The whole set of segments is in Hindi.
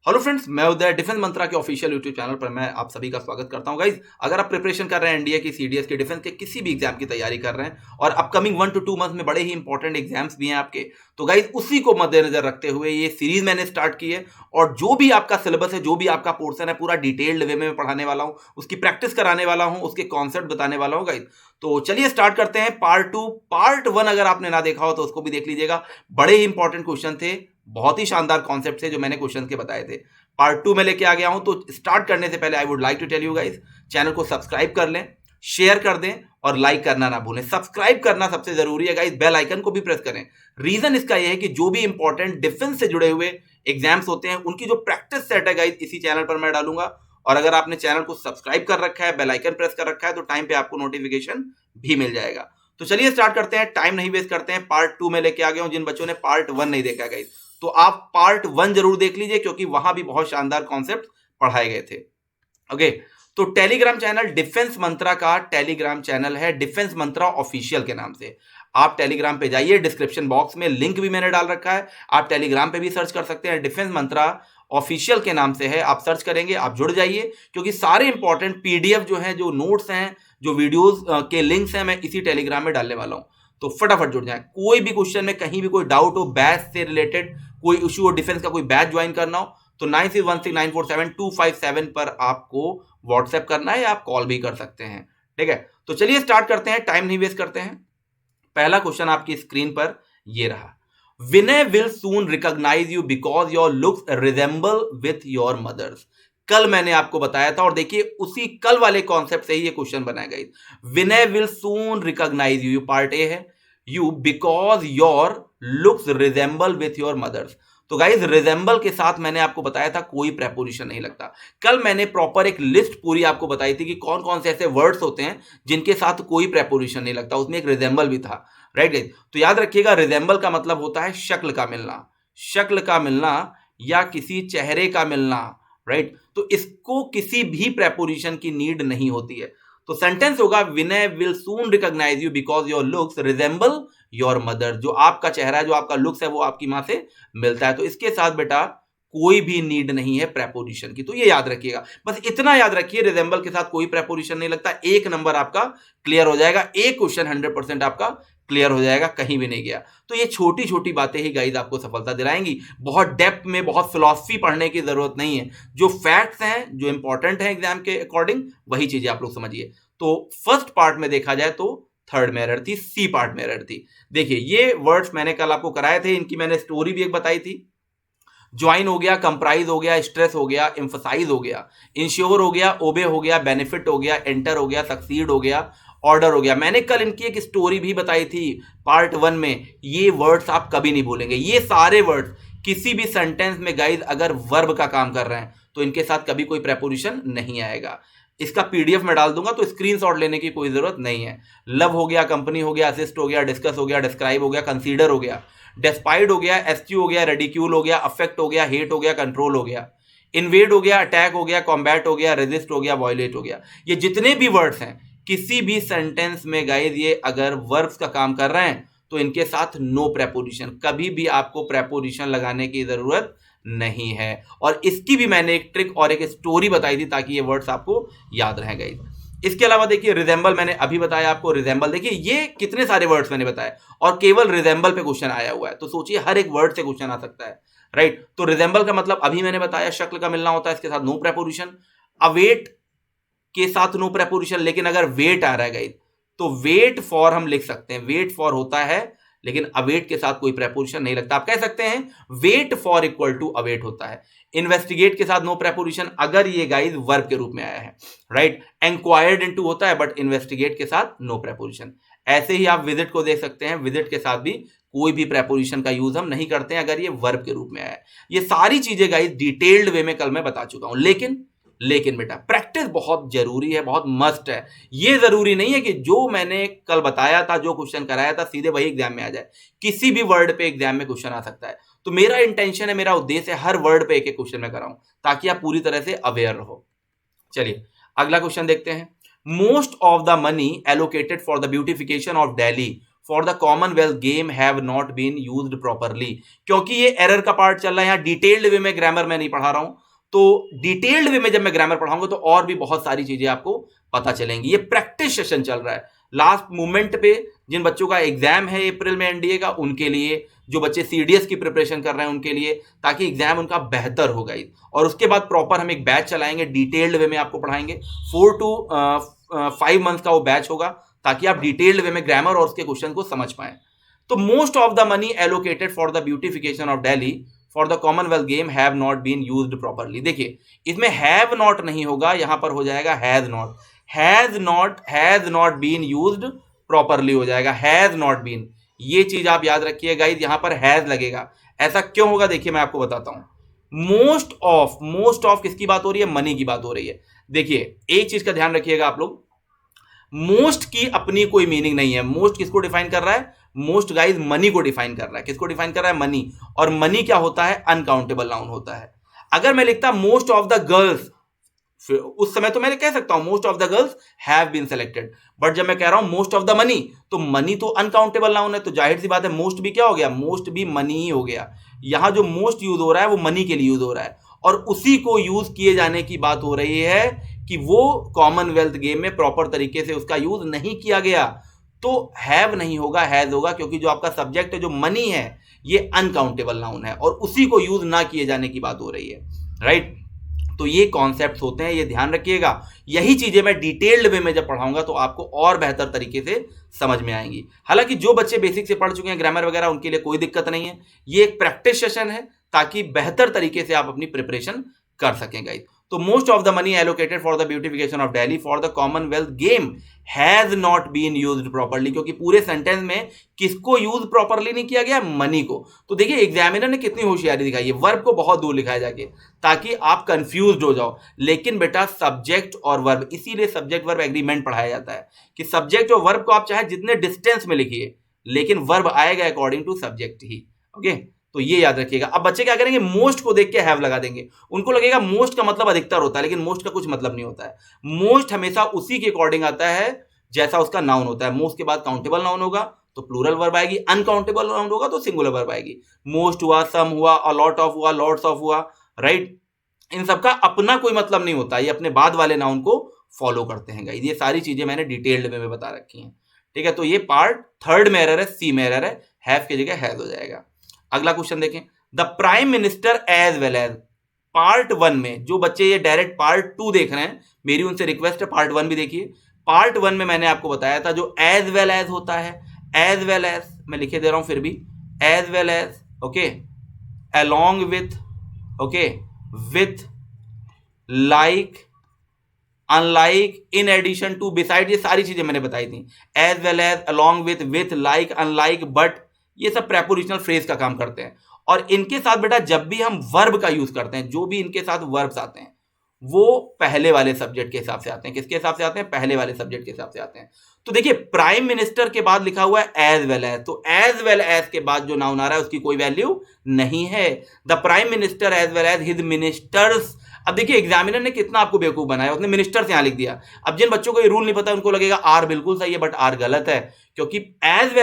हेलो फ्रेंड्स, मैं उदय डिफेंस मंत्रा के ऑफिशियल यूट्यूब चैनल पर मैं आप सभी का स्वागत करता हूं। गाइज, अगर आप प्रिपरेशन कर रहे हैं एनडीए की, सीडीएस की, डिफेंस के किसी भी एग्जाम की तैयारी कर रहे हैं और अपकमिंग 1 to 2 मंथ में बड़े ही इंपॉर्टेंट एग्जाम्स भी हैं आपके, तो गाइज उसी को मद्देनजर रखते हुए ये सीरीज मैंने स्टार्ट की है। और जो भी आपका सिलेबस है, जो भी आपका पोर्शन है, पूरा डिटेल्ड वे में पढ़ाने वाला हूं, उसकी प्रैक्टिस कराने वाला हूं, उसके कॉन्सेप्ट बताने वाला हूं। गाइज, तो चलिए स्टार्ट करते हैं। पार्ट 1 अगर आपने ना देखा हो तो उसको भी देख लीजिएगा। बड़े ही इंपॉर्टेंट क्वेश्चन थे, बहुत ही शानदार कॉन्सेप्ट थे जो मैंने क्वेश्चन के बताए थे। पार्ट 2 में लेके आ गया हूं। तो स्टार्ट करने से पहले I would like to tell you guys, channel को सब्सक्राइब कर लें, शेयर कर दें और लाइक करना ना भूलें। सब्सक्राइब करना सबसे जरूरी है गाइस, बेल आइकन को भी प्रेस करें। रीजन इसका यह है कि जो भी इंपॉर्टेंट डिफेंस से जुड़े हुए एग्जाम्स होते हैं उनकी जो प्रैक्टिस सेट है गाइस, इसी चैनल पर मैं डालूंगा। और अगर आपने चैनल को सब्सक्राइब कर रखा है, बेल आइकन प्रेस कर रखा है, तो टाइम पे आपको नोटिफिकेशन भी मिल जाएगा। तो चलिए स्टार्ट करते हैं, टाइम नहीं वेस्ट करते हैं। पार्ट 2 में लेके आ गया हूं। जिन बच्चों ने पार्ट 1 नहीं देखा गाइस, तो आप पार्ट 1 जरूर देख लीजिए, क्योंकि वहां भी बहुत शानदार कॉन्सेप्ट पढ़ाए गए थे। ओके, तो टेलीग्राम चैनल डिफेंस मंत्रा का टेलीग्राम चैनल है, डिफेंस मंत्रा ऑफिशियल के नाम से। आप टेलीग्राम पे जाइए, डिस्क्रिप्शन बॉक्स में लिंक भी मैंने डाल रखा है। आप टेलीग्राम पे भी सर्च कर सकते हैं, डिफेंस मंत्रा ऑफिशियल के नाम से है। आप सर्च करेंगे, आप जुड़ जाइए, क्योंकि सारे इंपॉर्टेंट पीडीएफ जो है, जो नोट्स हैं, जो वीडियोस के लिंक्स हैं, मैं इसी टेलीग्राम में डालने वाला हूं। तो फटाफट जुड़ जाए। कोई भी क्वेश्चन में कहीं भी कोई डाउट हो, बैच से रिलेटेड कोई इशू हो, डिफेंस का कोई बैच ज्वाइन करना हो, तो 9616947257 पर आपको व्हाट्सएप करना है या आप कॉल भी कर सकते हैं। ठीक है, तो चलिए स्टार्ट करते हैं, टाइम नहीं वेस्ट करते हैं। पहला क्वेश्चन आपकी स्क्रीन पर ये रहा। Vinay will soon recognize you because your looks resemble with your mother's. कल मैंने आपको बताया था, और देखिए उसी कल वाले कॉन्सेप्ट से ही ये क्वेश्चन बनाया गया। Vinay will soon recognize you, part A है, you because your looks resemble with your mother's. तो गाइज, रिजेंबल के साथ मैंने आपको बताया था कोई प्रेपोजिशन नहीं लगता। कल मैंने प्रॉपर एक लिस्ट पूरी आपको बताई थी कि कौन कौन से ऐसे वर्ड्स होते हैं जिनके साथ कोई प्रेपोजिशन नहीं लगता, उसमें एक रिजेंबल भी था। राइट गाइज, तो याद रखिएगा, रिजेंबल का मतलब होता है शक्ल का मिलना, शक्ल का मिलना या किसी चेहरे का मिलना। राइट, तो इसको किसी भी प्रेपोजिशन की नीड नहीं होती है। तो सेंटेंस होगा, Vinay will soon recognize you because your looks resemble your mother. जो आपका चेहरा है, जो आपका लुक्स है, वो आपकी मां से मिलता है। तो इसके साथ बेटा कोई भी नीड नहीं है प्रेपोजिशन की, तो ये याद रखिएगा। बस इतना याद रखिए, रिजेंबल के साथ कोई प्रेपोजिशन नहीं लगता। एक नंबर आपका क्लियर हो जाएगा, एक क्वेश्चन 100% आपका क्लियर हो जाएगा, कहीं भी नहीं गया। तो ये छोटी छोटी बातें ही गाइज आपको सफलता दिलाएंगी। बहुत डेप्थ में, बहुत फिलॉसफी पढ़ने की जरूरत नहीं है। जो फैक्ट्स हैं, जो इंपॉर्टेंट है एग्जाम के अकॉर्डिंग, वही चीजें आप लोग समझिए। तो फर्स्ट पार्ट में देखा जाए तो थर्ड में एरर थी, सी पार्ट में एरर थी। देखिए, ये वर्ड्स मैंने कल आपको कराए थे, इनकी मैंने स्टोरी भी एक बताई थी। ज्वाइन हो गया, कंप्राइज हो गया, स्ट्रेस हो गया, एम्फसाइज हो गया, इंश्योर हो गया, ओबे हो गया, बेनिफिट हो गया, एंटर हो गया, सक्सीड हो गया, ऑर्डर हो गया। मैंने कल इनकी एक स्टोरी भी बताई थी पार्ट 1 में। ये वर्ड्स आप कभी नहीं भूलेंगे। ये सारे वर्ड्स किसी भी सेंटेंस में गाइज अगर वर्ब का काम कर रहे हैं तो इनके साथ कभी कोई प्रेपोजिशन नहीं आएगा। इसका पीडीएफ में डाल दूंगा, तो स्क्रीनशॉट लेने की कोई जरूरत नहीं है। लव हो गया, कंपनी हो गया, असिस्ट हो गया, डिस्कस हो गया, डिस्क्राइब हो गया, कंसीडर हो गया, डेस्पाइड हो गया, एस्क्यू हो गया, रेडिक्यूल हो गया, अफेक्ट हो गया, हेट हो गया, कंट्रोल हो गया, इन्वेड हो गया, अटैक हो गया, कॉम्बैट हो गया, रेजिस्ट हो गया, वॉयलेट हो गया। ये जितने भी वर्ड्स हैं किसी भी सेंटेंस में गाइज, ये अगर वर्ब्स का काम कर रहे हैं तो इनके साथ नो प्रेपोजिशन, कभी भी आपको प्रेपोजिशन लगाने की जरूरत नहीं है। और इसकी भी मैंने एक ट्रिक और एक स्टोरी बताई थी ताकि ये वर्ड्स आपको याद रह गए। इसके अलावा देखिए, रिजेंबल मैंने अभी बताया आपको। रिजेंबल देखिए, ये कितने सारे वर्ड्स मैंने बताए और केवल रिजेंबल पे क्वेश्चन आया हुआ है। तो सोचिए, हर एक वर्ड से क्वेश्चन आ सकता है। राइट, तो रिजेंबल का मतलब अभी मैंने बताया, शक्ल का मिलना होता है, इसके साथ नो प्रेपोजिशन। अवेट के साथ नो प्रेपोजिशन, लेकिन अगर वेट आ रहा है गाइस तो वेट फॉर हम लिख सकते हैं, वेट फॉर होता है, लेकिन अवेट के साथ कोई प्रेपोजिशन नहीं लगता। आप कह सकते हैं wait for equal to await होता है। इन्वेस्टिगेट के साथ नो प्रेपोजिशन अगर ये गाइस वर्ब के रूप में आया है। राइट, इंक्वायर्ड इनटू होता है, बट इन्वेस्टिगेट के साथ नो प्रेपोजिशन। ऐसे ही आप विजिट को देख सकते हैं, विजिट के साथ भी कोई भी प्रेपोजिशन का यूज हम नहीं करते हैं अगर ये वर्ब के रूप में आया है। ये सारी चीजें गाइस डिटेल्ड वे में कल मैं बता चुका हूं। लेकिन बेटा प्रैक्टिस बहुत जरूरी है, बहुत मस्ट है। ये जरूरी नहीं है कि जो मैंने कल बताया था, जो क्वेश्चन कराया था, सीधे वही एग्जाम में आ जाए। किसी भी वर्ड पे एग्जाम में क्वेश्चन आ सकता है। तो मेरा इंटेंशन है, मेरा उद्देश्य है, हर वर्ड पे एक एक क्वेश्चन में कराऊं ताकि आप पूरी तरह से अवेयर रहो। चलिए अगला क्वेश्चन देखते हैं। Most of the money allocated for the beautification of Delhi for the Commonwealth game have not been used properly. क्योंकि ये एरर का पार्ट चल रहा है, यहाँ डिटेल्ड वे में ग्रामर में नहीं पढ़ा रहा हूं, तो डिटेल्ड वे में जब मैं ग्रामर पढ़ाऊंगा तो और भी बहुत सारी चीजें आपको पता चलेंगी। ये प्रैक्टिस सेशन चल रहा है लास्ट मोमेंट पे, जिन बच्चों का एग्जाम है अप्रैल में एनडीए का, उनके लिए, जो बच्चे सीडीएस की प्रिपरेशन कर रहे हैं उनके लिए, ताकि एग्जाम उनका बेहतर होगा। और उसके बाद प्रॉपर हम एक बैच चलाएंगे, डिटेल्ड वे में आपको पढ़ाएंगे। 4 to 5 मंथ का वो बैच होगा, ताकि आप डिटेल्ड वे में ग्रामर और उसके क्वेश्चन को समझ पाएं। तो most of the money allocated for the beautification of Delhi for the Commonwealth game have not been used properly. देखिए इसमें हैव नॉट नहीं होगा, यहां पर हो जाएगा has not. Has not been used properly हो जाएगा, हैज नॉट बीन। ये चीज आप याद रखिए गाइस, यहां पर हैज लगेगा। ऐसा क्यों होगा देखिए मैं आपको बताता हूं। मोस्ट ऑफ किसकी बात हो रही है? मनी की बात हो रही है। देखिए एक चीज का ध्यान रखिएगा आप लोग, मोस्ट की अपनी कोई मीनिंग नहीं है। मोस्ट किसको डिफाइन कर रहा है? मोस्ट गाइस मनी को डिफाइन कर रहा है। किसको डिफाइन कर रहा है? मनी। और मनी क्या होता है? अनकाउंटेबल नाउन होता है। अगर मैं लिखता मोस्ट ऑफ द गर्ल्स, उस समय तो मैं कह सकता हूं most of the girls have been selected, but जब मैं कह रहा हूं मोस्ट ऑफ द मनी, तो मनी तो अनकाउंटेबल नाउन है, तो जाहिर सी बात है मोस्ट भी क्या हो गया? मोस्ट भी मनी ही हो गया। यहां जो मोस्ट यूज हो रहा है वो मनी के लिए यूज हो रहा है, और उसी को यूज किए जाने की बात हो रही है कि वो कॉमनवेल्थ गेम में प्रॉपर तरीके से उसका यूज नहीं किया गया। तो हैव नहीं होगा, हैज होगा, क्योंकि जो आपका सब्जेक्ट है जो मनी है ये अनकाउंटेबल नाउन है, और उसी को यूज ना किए जाने की बात हो रही है, राइट। तो ये कॉन्सेप्ट्स होते हैं, ये ध्यान रखिएगा। यही चीजें मैं डिटेल्ड वे में जब पढ़ाऊंगा तो आपको और बेहतर तरीके से समझ में आएंगी। हालांकि जो बच्चे बेसिक से पढ़ चुके हैं ग्रामर वगैरह, उनके लिए कोई दिक्कत नहीं है। ये एक प्रैक्टिस सेशन है, ताकि बेहतर तरीके से आप अपनी प्रिपरेशन कर सकें गाइस। तो most of the money allocated for the beautification of Delhi for the Commonwealth game has not been used properly, क्योंकि पूरे सेंटेंस में किसको यूज प्रॉपरली नहीं किया गया? मनी को। तो देखिए एग्जामिनर ने कितनी होशियारी दिखाई है, वर्ब को बहुत दूर लिखा है जाके, ताकि आप कंफ्यूज हो जाओ। लेकिन बेटा सब्जेक्ट और वर्ब, इसीलिए सब्जेक्ट वर्ब एग्रीमेंट पढ़ाया जाता है कि सब्जेक्ट और वर्ब को आप चाहे जितने डिस्टेंस में लिखिए, लेकिन वर्ब आएगा अकॉर्डिंग टू सब्जेक्ट ही। ओके, तो ये याद रखिएगा। अब बच्चे क्या करेंगे? मोस्ट को देख के हैव लगा देंगे। उनको लगेगा मोस्ट का मतलब अधिकतर होता है, लेकिन मोस्ट का कुछ मतलब नहीं होता है। मोस्ट हमेशा उसी के अकॉर्डिंग आता है जैसा उसका नाउन होता है। मोस्ट के बाद काउंटेबल नाउन होगा तो प्लूरल वर्ब आएगी, अनकाउंटेबल नाउन होगा तो सिंगुलर वर्ब आएगी। मोस्ट हुआ, सम हुआ, अ लॉट ऑफ हुआ, लॉट्स ऑफ हुआ, राइट। इन सबका अपना कोई मतलब नहीं होता, ये अपने बाद वाले नाउन को फॉलो करते हैं गाइस। ये सारी चीजें मैंने डिटेल्ड में बता रखी हैं, ठीक है। तो ये पार्ट थर्ड में एरर है, सी में एरर है, हैव की जगह हैज हो जाएगा। अगला क्वेश्चन देखें, the prime minister as well as. Part 1 में जो बच्चे ये डायरेक्ट पार्ट 2 देख रहे हैं, मेरी उनसे रिक्वेस्ट है पार्ट 1 भी देखिए। पार्ट 1 में मैंने आपको बताया था जो एज वेल एज होता है, एज वेल एज मैं लिखे दे रहा हूं फिर भी, as well as, okay, along with, okay, with, like, unlike, in addition to, beside, ये सारी चीजें मैंने बताई थी। As well as, along with, like, unlike, but, ये सब प्रेपोजिशनल फ्रेज का काम करते हैं। और इनके साथ बेटा जब भी हम वर्ब का यूज करते हैं, जो भी इनके साथ वर्ब्स आते हैं वो पहले वाले सब्जेक्ट के हिसाब से आते हैं। किसके हिसाब से आते हैं? पहले वाले सब्जेक्ट के हिसाब से आते हैं। तो देखिए प्राइम मिनिस्टर के बाद लिखा हुआ है एज वेल एज, तो एज वेल एज के बाद जो नाउन आ रहा है उसकी कोई वैल्यू नहीं है। The prime minister as well as his ministers. अब देखिए एग्जामिनर ने कितना आपको बेवकूफ बनाया, उसने मिनिस्टर्स यहां लिख दिया। अब जिन बच्चों को ये रूल नहीं पता उनको लगेगा आर बिल्कुल सही है, बट आर गलत है, क्योंकि एज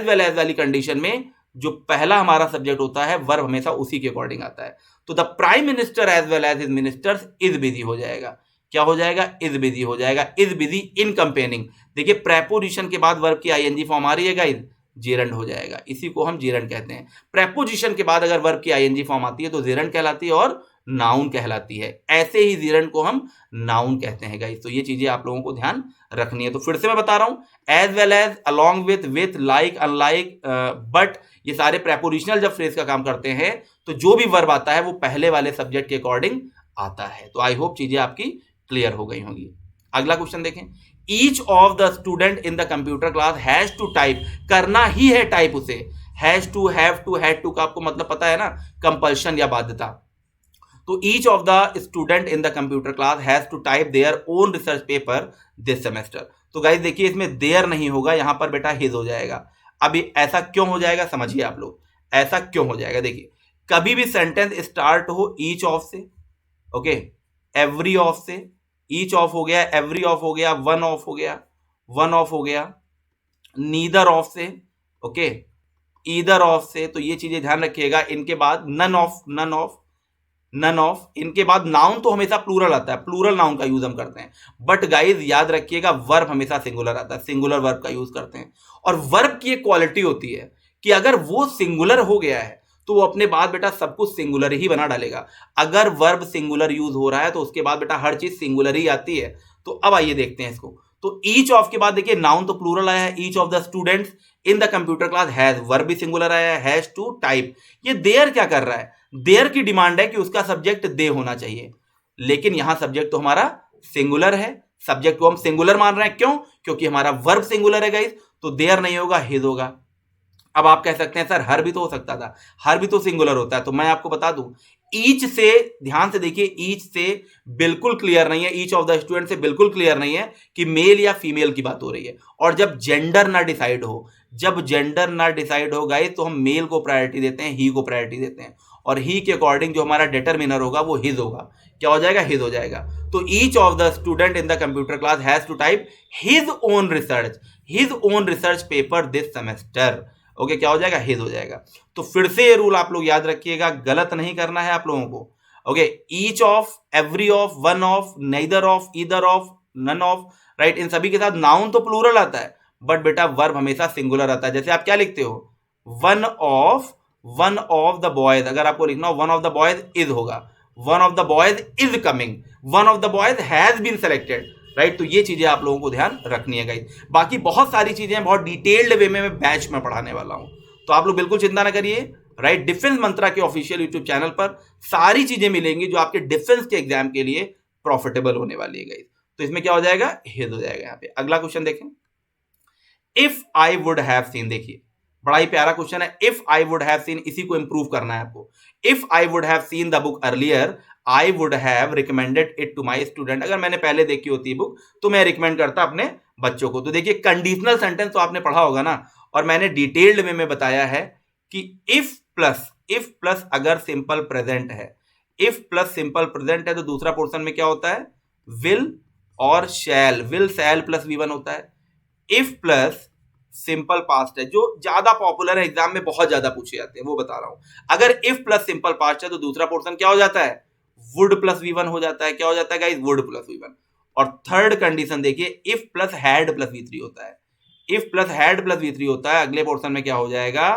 वेल एज वाली कंडीशन में जो पहला हमारा सब्जेक्ट होता है वर्ब हमेशा उसी के अकॉर्डिंग आता है। तो the prime minister as well as his ministers is busy हो जाएगा। क्या हो जाएगा? इज बिजी हो जाएगा। Is busy in comparing. देखिए प्रेपोजिशन के बाद वर्ब की आईएनजी फॉर्म आ रही है गाइस, जेरंड हो जाएगा। इसी को हम जेरंड कहते हैं। प्रेपोजिशन के बाद अगर वर्ब की आईएनजी फॉर्म आती है तो जेरंड कहलाती है और नाउन कहलाती है। ऐसे ही जेरंड को हम नाउन कहते हैं गाइस। तो ये चीजें आप लोगों को ध्यान रखनी है। तो फिर से मैं बता रहा हूं, as well as, along with, like, unlike, but, ये सारे प्रेपोजिशनल जब फ्रेज का काम करते हैं तो जो भी वर्ब आता है वो पहले वाले सब्जेक्ट के अकॉर्डिंग आता है। तो आई होप चीजें आपकी क्लियर हो गई होंगी। अगला क्वेश्चन देखें, each of the student in the computer class has to type, करना ही है टाइप उसे। Has to, have to, had to का आपको मतलब पता है ना, कंपल्शन या बाध्यता। तो each of the student in the computer class has to type their own research paper this semester. तो गाइस देखिए इसमें देयर नहीं होगा, यहां पर बेटा हिज हो जाएगा। अब ऐसा क्यों हो जाएगा समझिए आप लोग, ऐसा क्यों हो जाएगा। देखिए कभी भी सेंटेंस स्टार्ट हो ईच ऑफ से, ओके, एवरी ऑफ से, ईच ऑफ हो गया, एवरी ऑफ हो गया, वन ऑफ हो गया, वन ऑफ हो गया, नीदर ऑफ से, ओके, ईदर ऑफ से, तो ये चीजें ध्यान रखिएगा। इनके बाद none of, none of, none of, इनके बाद नाउन तो हमेशा प्लूरल आता है, प्लूरल नाउन का यूज हम करते हैं। बट गाइज याद रखिएगा वर्ब हमेशा सिंगुलर आता है, सिंगुलर वर्ब का यूज करते हैं। और वर्ब की एक क्वालिटी होती है कि अगर वो सिंगुलर हो गया है तो वो अपने बाद बेटा सब कुछ सिंगुलर ही बना डालेगा। अगर वर्ब सिंगुलर यूज हो रहा है तो उसके बाद बेटा हर चीज सिंगुलर ही आती है। तो अब आइए देखते हैं इसको। तो ईच ऑफ के बाद देखिए नाउन तो प्लूरल आया है, each of the students in the computer class has, verb भी सिंगुलर आया है, हैज टू टाइप। ये देयर क्या कर रहा है, देयर की डिमांड है कि उसका सब्जेक्ट दे होना चाहिए, लेकिन यहां सब्जेक्ट तो हमारा सिंगुलर है, सब्जेक्ट को हम सिंगुलर मान रहे हैं। क्यों? क्योंकि हमारा वर्ब सिंगुलर है गाइस, तो देयर नहीं होगा, हिज होगा। अब आप कह सकते हैं सर हर भी तो हो सकता था, हर भी तो सिंगुलर होता है। तो मैं आपको बता दूं, ईच से ध्यान से देखिए, ईच से बिल्कुल क्लियर नहीं है, ईच ऑफ द स्टूडेंट से बिल्कुल क्लियर नहीं है कि मेल या फीमेल की बात हो रही है। और जब जेंडर ना डिसाइड हो, जब जेंडर ना डिसाइड हो गाइस, तो हम मेल को प्रायोरिटी देते हैं, ही को प्रायोरिटी देते हैं। और ही के अकॉर्डिंग जो हमारा डिटरमिनर होगा वो हिज होगा। क्या हो जाएगा? हिज हो जाएगा। तो each of the student in the computer class has to type his own research, his own research paper this semester. Okay, क्या हो जाएगा? हिज हो जाएगा। तो फिर से ये रूल आप लोग याद रखिएगा, गलत नहीं करना है आप लोगों को। Okay, each of, every of, one of, neither of, either of, none of, right, इन सभी के साथ नाउन तो प्लूरल आता है, बट बेटा वर्ब हमेशा सिंगुलर आता है। जैसे आप क्या लिखते हो, one of, one of the boys, अगर आपको लिखना हो one of the boys is होगा, one of the boys is coming, one of the boys has been selected, right. तो ये चीजें आप लोगों को ध्यान रखनी है गाइस। बाकी बहुत सारी चीजें बहुत डिटेल्ड वे में मैं बैच में पढ़ाने वाला हूं, तो आप लोग बिल्कुल चिंता ना करिए, राइट। डिफेंस मंत्रा के ऑफिशियल यूट्यूब चैनल पर सारी चीजें मिलेंगी जो आपके डिफेंस के एग्जाम के लिए प्रॉफिटेबल होने वाली है गाइस। तो इसमें क्या हो जाएगा? हिज हो जाएगा। यहाँ पे अगला क्वेश्चन देखें, if I would have seen, देखिए बड़ा ही प्यारा क्वेश्चन है। If I would have seen, इसी को इंप्रूव करना है आपको। If I would have seen the book earlier I would have recommended it to my student. अगर मैंने पहले देखी होती बुक तो मैं रिकमेंड करता अपने बच्चों को। तो देखिए कंडीशनल सेंटेंस तो आपने पढ़ा होगा ना, और मैंने डिटेल्ड में मैं बताया है कि इफ प्लस अगर सिंपल प्रेजेंट है, इफ प्लस सिंपल प्रेजेंट है तो दूसरा पोर्शन में क्या होता है? विल और शैल, विल शैल प्लस V1 होता है। इफ प्लस सिंपल पास्ट है, जो ज्यादा पॉपुलर है, एग्जाम में बहुत ज्यादा पूछे जाते हैं, वो बता रहा हूं। अगर इफ प्लस सिंपल पास्ट है तो दूसरा पोर्शन क्या हो जाता है? वुड प्लस V1 हो जाता है। क्या हो जाता है गाइस? Would plus V1। और थर्ड कंडीशन देखिए, if plus had plus V3 होता है। If plus had plus V3 होता है, अगले पोर्शन में क्या हो जाएगा?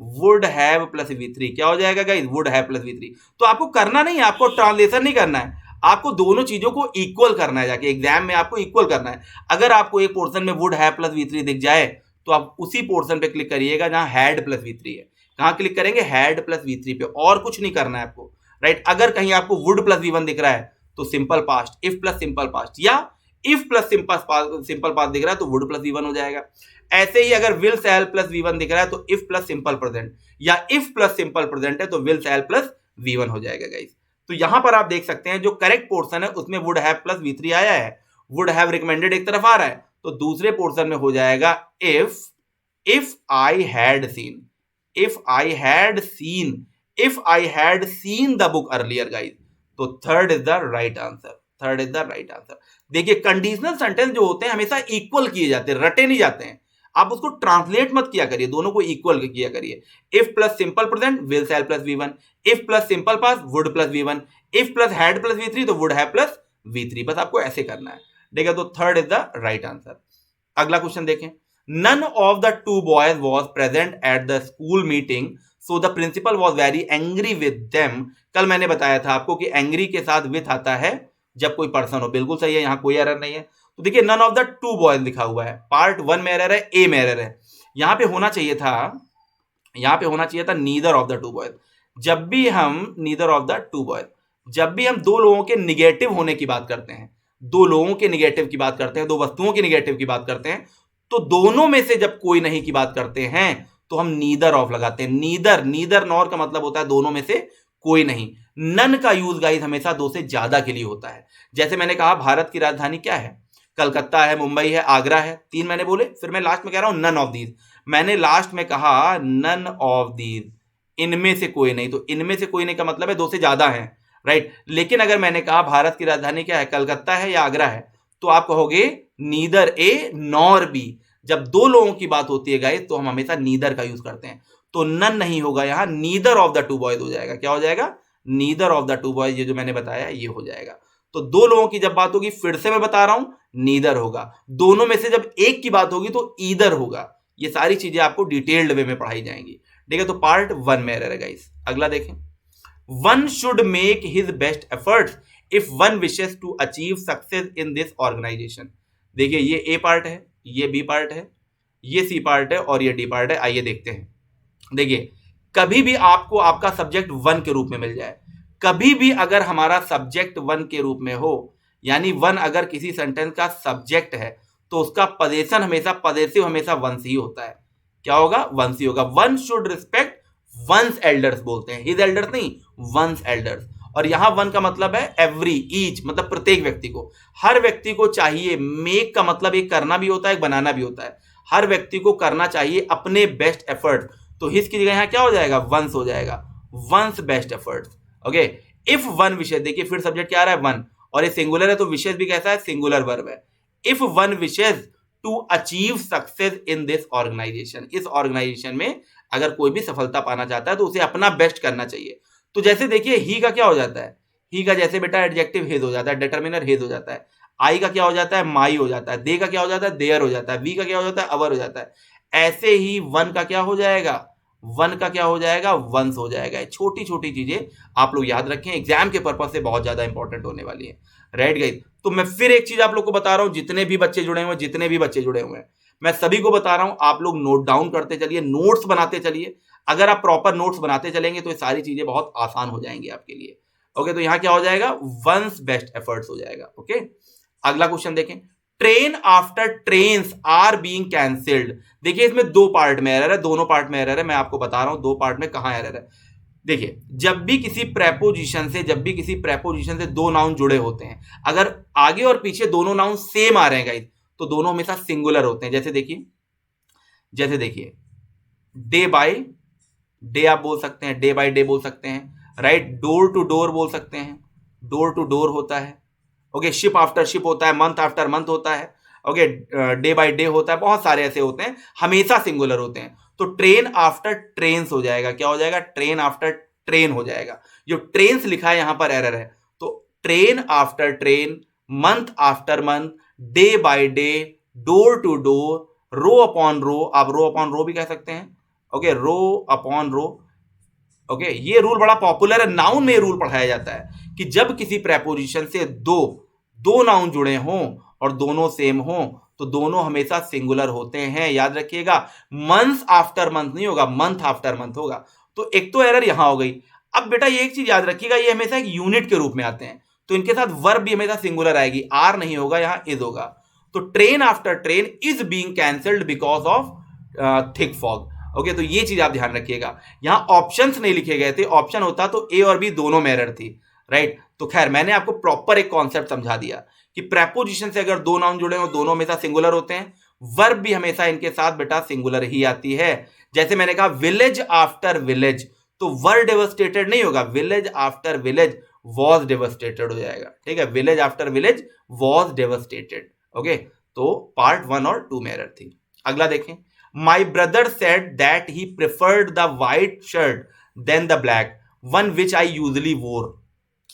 Would have plus V3। क्या हो जाएगा guys? Would have plus V3। तो आपको करना नहीं है, आपको ट्रांसलेशन नहीं करना है, आपको दोनों चीजों को इक्वल करना है, जाके एग्जाम में आपको इक्वल करना है। अगर आपको एक पोर्शन में वुड हैव प्लस V3 दिख जाए तो आप उसी पोर्शन पे क्लिक करिएगा जहां हैड प्लस V3 है। कहां क्लिक करेंगे? हैड प्लस V3 पे, और कुछ नहीं करना है आपको, राइट। अगर कहीं आपको वुड प्लस V1 दिख रहा है तो simple past, if plus simple past, या इफ प्लस सिंपल पास्ट दिख रहा है तो वुड प्लस V1 हो जाएगा। ऐसे ही अगर विल शैल प्लस V1 दिख रहा है तो इफ प्लस सिंपल प्रेजेंट, या इफ प्लस सिंपल प्रेजेंट है तो विल शैल प्लस V1 हो जाएगा गाइस। तो यहां पर आप देख सकते हैं जो करेक्ट पोर्शन है उसमें वुड हैव प्लस V3 आया है, वुड हैव रिकमेंडेड एक तरफ आ रहा है, तो दूसरे पोर्शन में हो जाएगा if I had seen, if I had seen, if I had seen the book earlier guys. तो third is the right answer, third is the right answer. देखिए कंडीशनल सेंटेंस जो होते हैं हमेशा इक्वल किए जाते हैं, रटे नहीं जाते हैं। आप उसको ट्रांसलेट मत किया करिए, दोनों को इक्वल किया करिए। If plus simple present will shell plus V1, if plus simple past would plus V1, if plus had plus V3 तो वुड हैव प्लस V3। बस आपको ऐसे करना है, ठीक है। तो third is the right answer. अगला क्वेश्चन देखें, none of the two boys was present at the school meeting so the principal was very angry with them. कल मैंने बताया था आपको कि एंग्री के साथ विथ आता है जब कोई पर्सन हो, बिल्कुल सही है, यहां कोई एरर नहीं है। तो देखिए none of the two boys लिखा हुआ है, पार्ट 1 में एरर है, ए में एरर है। यहां पे होना चाहिए था, यहां पे होना चाहिए था neither of the two boys. जब भी हम neither of the two boys, जब भी हम दो लोगों के निगेटिव होने की बात करते हैं, दो लोगों के निगेटिव की बात करते हैं, दो वस्तुओं के निगेटिव की बात करते हैं, तो दोनों में से जब कोई नहीं की बात करते हैं तो हम नीदर ऑफ लगाते हैं। नीदर, नीदर नॉर का मतलब होता है दोनों में से कोई नहीं। नन का यूज गाइस हमेशा दो से ज्यादा के लिए होता है। जैसे मैंने कहा भारत की राजधानी क्या है? कलकत्ता है, मुंबई है, आगरा है, 3 मैंने बोले, फिर मैं लास्ट में कह रहा हूं नन ऑफ दीज। मैंने लास्ट में कहा नन ऑफ दीज, इनमें से कोई नहीं, तो इनमें से कोई नहीं का मतलब है दो से ज्यादा है, राइट। लेकिन अगर मैंने कहा भारत की राजधानी क्या है? कलकत्ता है या आगरा है, तो आप कहोगे नीदर ए नॉर बी। जब दो लोगों की बात होती है गाइस तो हम हमेशा नीदर का यूज करते हैं, तो नन नहीं होगा यहां, neither of the two boys हो जाएगा। क्या हो जाएगा? Neither of the two boys, ये जो मैंने बताया ये हो जाएगा। तो दो लोगों की जब बात होगी, फिर से मैं बता रहा हूं, नीदर होगा। दोनों में से जब एक की बात होगी तो ईदर होगा। ये सारी चीजें आपको डिटेल्ड वे में पढ़ाई जाएंगी, ठीक है। तो पार्ट 1 में एरर है गाइस। अगला देखें, one should make his best efforts if one wishes to achieve success in this organisation. देखिए ये ए पार्ट है, ये बी पार्ट है, ये सी पार्ट है और ये डी पार्ट है। आइए देखते हैं। देखिए कभी भी आपको आपका सब्जेक्ट 1 के रूप में मिल जाए, कभी भी अगर हमारा सब्जेक्ट 1 के रूप में हो, यानी 1 अगर किसी सेंटेंस का सब्जेक्ट है तो उसका पजेशन हमेशा, पजेसिव हमेशा वंस ही होता है। क्या होगा? वंस ही होगा। One should respect one's elders बोलते हैं, हिज एल्डर्स नहीं, वंस एल्डर्स। और यहां वन का मतलब है एवरी, ईच मतलब प्रत्येक व्यक्ति को, हर व्यक्ति को चाहिए। मेक का मतलब एक करना भी होता है, एक बनाना भी होता है। हर व्यक्ति को करना चाहिए अपने बेस्ट एफर्ट, तो हिज की जगह यहां क्या हो जाएगा? वंस हो जाएगा, once best efforts. Okay, if one wishes, देखिए फिर सब्जेक्ट क्या आ रहा है? वन, और ये सिंगुलर है तो विशेष भी कैसा है? सिंगुलर वर्ब है। If one wishes to achieve success in this organisation, इस ऑर्गेनाइजेशन में अगर कोई भी सफलता पाना चाहता है तो उसे अपना बेस्ट करना चाहिए। तो जैसे देखिए ही का क्या हो जाता है? ही का जैसे बेटा एडजेक्टिव हिज हो जाता है, डिटर्मिनर हिज हो जाता है। आई का क्या हो जाता है? माई हो जाता है। दे का क्या हो जाता है? देयर हो जाता है। वी का क्या हो जाता है? अवर हो जाता है। ऐसे ही वन का क्या हो जाएगा? वन का क्या हो जाएगा? वंस हो जाएगा। छोटी छोटी चीजें आप लोग याद रखें, एग्जाम के पर्पज से बहुत ज्यादा इंपॉर्टेंट होने वाली है। राइट गाइस, तो मैं फिर एक चीज आप लोग को बता रहा हूं, जितने भी बच्चे जुड़े हुए, जितने भी बच्चे जुड़े हुए हैं, मैं सभी को बता रहा हूं, आप लोग नोट डाउन करते चलिए, नोट्स बनाते चलिए। अगर आप प्रॉपर नोट्स बनाते चलेंगे तो ये सारी चीजें बहुत आसान हो जाएंगी आपके लिए। ओके, तो यहां क्या हो जाएगा? वंस बेस्ट एफर्ट्स हो जाएगा। ओके, अगला क्वेश्चन देखें, train after trains are being cancelled. देखिए इसमें दो पार्ट में एरर है, दोनों पार्ट में एरर है। मैं आपको बता रहा हूं दो पार्ट में कहां एरर है। देखिए जब भी किसी प्रेपोजिशन से दो नाउन जुड़े होते हैं, अगर आगे और पीछे दोनों नाउन सेम आ रहे हैं गाइस, तो दोनों हमेशा सिंगुलर होते हैं। जैसे देखिए डे बाय डे आप बोल सकते हैं, डे बाय डे बोल सकते हैं। राइट, डोर टू डोर बोल सकते हैं, डोर टू डोर होता है। ओके, शिप आफ्टर शिप होता है, मंथ आफ्टर मंथ होता है। ओके, डे बाय डे होता है, बहुत सारे ऐसे होते हैं, हमेशा सिंगुलर होते हैं। तो ट्रेन आफ्टर ट्रेन्स हो जाएगा। क्या हो जाएगा? ट्रेन आफ्टर ट्रेन हो जाएगा। जो ट्रेन्स लिखा है यहां पर एरर है, तो train after train, month after month, day by day, door to door, row upon row, आप रो अपॉन रो भी कह सकते हैं। Okay, row upon row. Okay, ये रूल बड़ा पॉपुलर है, नाउन में रूल पढ़ाया जाता है कि जब किसी प्रेपोजिशन से दो नाउन जुड़े हों और दोनों सेम हों तो दोनों हमेशा सिंगुलर होते हैं। याद रखिएगा, मंथ आफ्टर मंथ नहीं होगा, मंथ आफ्टर मंथ होगा। तो एक तो एरर यहां हो गई। अब बेटा ये एक चीज याद रखिएगा, ये हमेशा एक यूनिट के रूप में आते हैं, तो इनके साथ वर्ब भी हमेशा सिंगुलर आएगी, आर नहीं होगा, यहां इज होगा। तो train after train is being cancelled because of thick fog. Okay, तो ये चीज आप ध्यान रखिएगा। यहां ऑप्शंस नहीं लिखे गए थे, ऑप्शन होता तो ए और बी दोनों में एरर थी। राइट, तो खैर मैंने आपको प्रॉपर एक कॉन्सेप्ट समझा दिया कि प्रेपोजिशन से अगर दो नाउन जुड़े हो दोनों हमेशा सिंगुलर होते हैं, वर्ब भी हमेशा इनके साथ बेटा सिंगुलर ही आती है। जैसे मैंने कहा विलेज आफ्टर विलेज, तो वर डेवस्टेटेड नहीं होगा, village after village was devastated हो जाएगा। ठीक है, village after village was devastated. Okay, तो पार्ट 1 और 2 में एरर थी। अगला देखें, my brother said that he preferred the white shirt than the black one which I usually wore.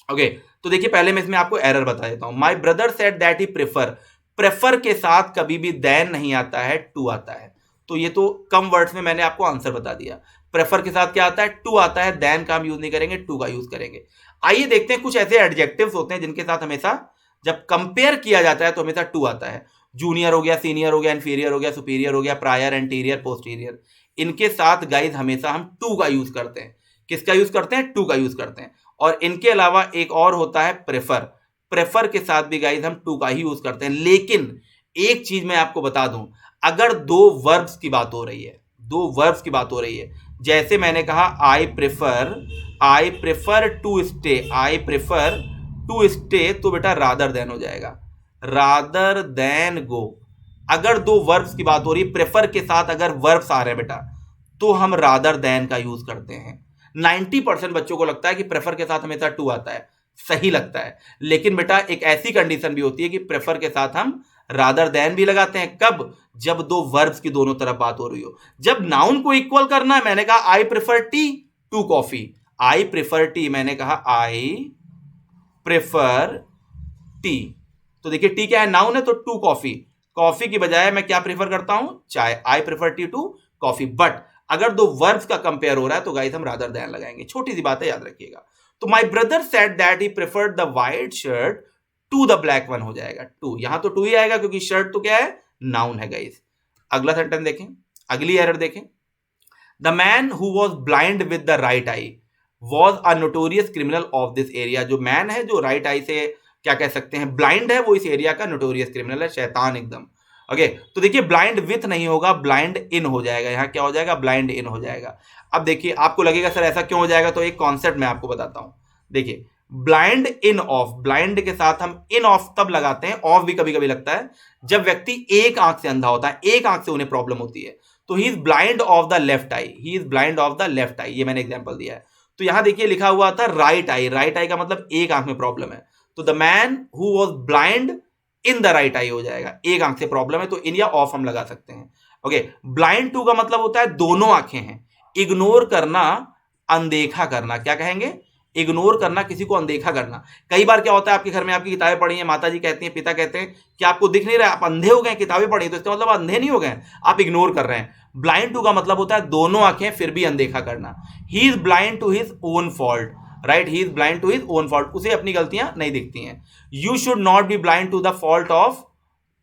Okay, तो देखिए पहले मैं इसमें आपको एरर बता देता हूं। माई brother said that he prefer के साथ कभी भी देन नहीं आता है, टू आता है। तो ये तो कम वर्ड्स में मैंने आपको आंसर बता दिया। प्रेफर के साथ क्या आता है? टू आता है। देन का हम यूज नहीं करेंगे, टू का यूज करेंगे। आइए देखते हैं, कुछ ऐसे एडजेक्टिव्स होते हैं जिनके साथ हमेशा जब कंपेयर किया जाता है तो हमेशा टू आता है। जूनियर हो गया, सीनियर हो गया, इन्फीरियर हो गया, सुपीरियर हो गया, प्रायर, एंटीरियर, पोस्टीरियर, इनके साथ गाइज हमेशा हम टू का यूज करते हैं। किसका यूज करते हैं? टू का यूज करते हैं। और इनके अलावा एक और होता है प्रेफर के साथ भी गाइज हम टू का ही यूज करते हैं। लेकिन एक चीज मैं आपको बता दूं, अगर दो वर्ब्स की बात हो रही है, जैसे मैंने कहा आई प्रेफर टू स्टे, तो बेटा रादर देन हो जाएगा, रादर देन गो। अगर दो वर्ब्स की बात हो रही है, प्रेफर के साथ अगर वर्ब्स आ रहे हैं बेटा, तो हम रादर देन का यूज करते हैं। 90% बच्चों को लगता है कि प्रेफर के साथ हमेशा टू आता है, सही लगता है। लेकिन बेटा एक ऐसी कंडीशन भी होती है कि प्रेफर के साथ हम रादर देन भी लगाते हैं कब, जब दो वर्ब्स की दोनों तरफ बात हो रही हो। जब नाउन को इक्वल करना है, मैंने कहा I prefer tea to coffee, I prefer tea, मैंने कहा आई प्रेफर टी, तो देखिए टी क्या है, नाउन है, तो टू कॉफी, कॉफी की बजाय मैं क्या प्रेफर करता हूं, चाय, I prefer tea to coffee. But अगर दो वर्ब्स का कंपेयर हो रहा है तो गाइस हम रादर देन लगाएंगे, छोटी सी बात है, याद रखिएगा। तो my brother said that he preferred the white shirt to the black one हो जाएगा, टू, यहां तो टू ही आएगा क्योंकि शर्ट तो क्या है, नाउन है गाइस। अगला सेंटेंस देखें, अगली एरर देखें, the man who was blind with the right I was a notorious criminal of this area, जो मैन है जो राइट आई से क्या कह सकते हैं, ब्लाइंड है, वो इस एरिया का नोटोरियस क्रिमिनल है, शैतान एकदम। ओके, तो देखिए ब्लाइंड विथ नहीं होगा, ब्लाइंड इन हो जाएगा, यहां क्या हो जाएगा, ब्लाइंड इन हो जाएगा। अब देखिए आपको लगेगा सर ऐसा क्यों हो जाएगा, तो एक कॉन्सेप्ट मैं आपको बताता हूं। देखिए ब्लाइंड इन ऑफ, ब्लाइंड के साथ हम इन ऑफ तब लगाते हैं, ऑफ भी कभी कभी लगता है जब व्यक्ति एक आंख से अंधा होता है, एक आंख से उन्हें प्रॉब्लम होती है, तो he is blind of the left eye, he is blind of the left eye, ये मैंने एग्जांपल दिया है। तो यहां देखिए लिखा हुआ था राइट आई, राइट आई का मतलब एक आंख में प्रॉब्लम है, तो the man who was blind in the right I हो जाएगा, एक आंख से प्रॉब्लम है, तो इन या ऑफ हम लगा सकते हैं। ओके, ब्लाइंड टू का मतलब होता है दोनों आंखें हैं, इग्नोर करना, अनदेखा करना, क्या कहेंगे, इग्नोर करना, किसी को अनदेखा करना। कई बार क्या होता है, आपके घर में आपकी किताबें पढ़ी हैं, माता जी कहती हैं, पिता कहते हैं कि आपको दिख नहीं रहा है, आप अंधे हो गए, किताबें पढ़ी, तो इसका मतलब अंधे नहीं हो गए, आप इग्नोर कर रहे हैं। ब्लाइंड टू का मतलब होता है दोनों आंखें फिर भी अनदेखा करना। He is blind to his own fault, right, he is blind to his own fault, उसे अपनी गलतियां नहीं दिखती हैं। You should not be blind to the fault of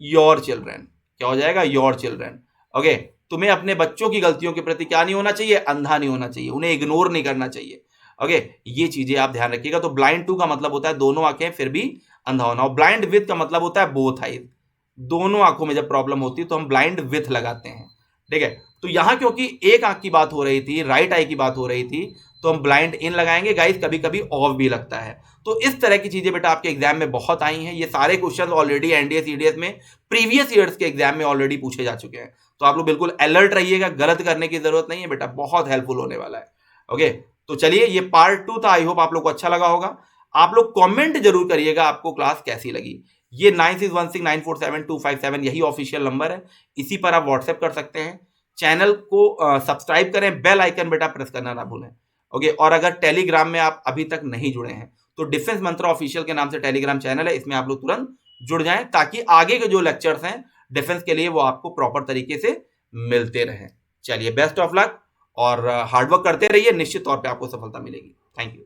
your children, क्या हो जाएगा, योर चिल्ड्रन। ओके, तुम्हें अपने बच्चों की गलतियों के प्रति क्या नहीं होना चाहिए, अंधा नहीं होना चाहिए, उन्हें इग्नोर नहीं करना चाहिए। ओके, ये चीजें आप ध्यान रखिएगा। तो ब्लाइंड टू का मतलब होता है दोनों आंखें फिर भी अंधा होना, और ब्लाइंड विथ का मतलब होता है बोथ आईज, दोनों आंखों में जब प्रॉब्लम होती है तो हम ब्लाइंड विथ लगाते हैं, ठीक है। तो यहां क्योंकि एक आंख की बात हो रही थी, राइट आई की बात हो रही थी, तो हम ब्लाइंड इन लगाएंगे गाइस, कभी कभी ऑफ भी लगता है। तो इस तरह की चीजें बेटा आपके एग्जाम में बहुत आई हैं, ये सारे क्वेश्चन ऑलरेडी एनडीए सीडीएस में प्रीवियस ईयर्स के एग्जाम में ऑलरेडी पूछे जा चुके हैं, तो आप लोग बिल्कुल अलर्ट रहिएगा, गलत करने की जरूरत नहीं है बेटा, बहुत हेल्पफुल होने वाला है। ओके, तो चलिए ये पार्ट 2 था, आई होप आप लोग को अच्छा लगा होगा। आप लोग कमेंट जरूर करिएगा आपको क्लास कैसी लगी। ये 9616947257 यही ऑफिशियल नंबर है, इसी पर आप व्हाट्सएप कर सकते हैं। चैनल को सब्सक्राइब करें, बेल आइकन बेटा प्रेस करना ना भूलें। ओके, और अगर टेलीग्राम में आप अभी तक नहीं जुड़े हैं तो डिफेंस मंत्रा ऑफिशियल के नाम से टेलीग्राम चैनल है, इसमें आप लोग तुरंत जुड़ जाएं ताकि आगे के जो लेक्चर्स हैं डिफेंस के लिए वो आपको प्रॉपर तरीके से मिलते रहें। चलिए बेस्ट ऑफ लक और हार्डवर्क करते रहिए, निश्चित तौर पे आपको सफलता मिलेगी। Thank you.